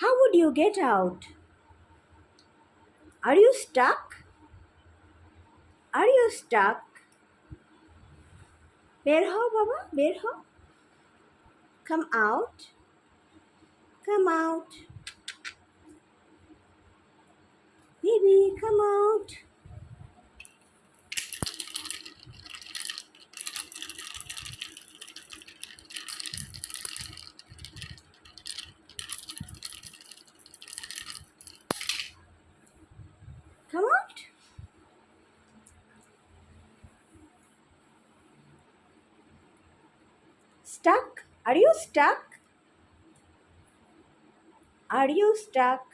How would you get out? Are you stuck? Are you stuck? বের হও বাবা, বের হও। Come out. Come out. Baby, come out. Come out. Stuck? Are you stuck? Are you stuck?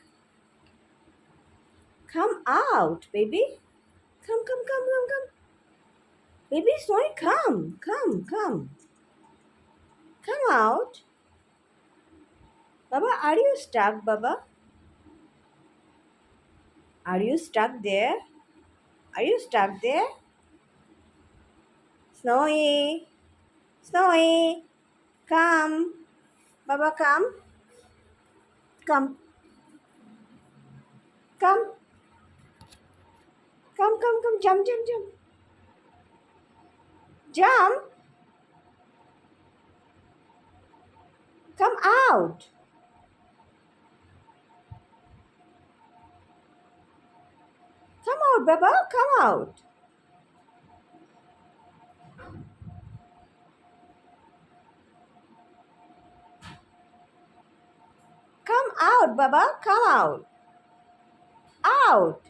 Come out, baby. Come, come, come, come, come. Baby Snowy, come, come, come. Come out. Baba, are you stuck, Baba? Are you stuck there? Are you stuck there? Snowy, Snowy, come. Baba, come. Come, come. Come, come, come. Jump, jump, jump. Jump. Come out. Come out, Baba. Come out. Come out, Baba. Come out. Out.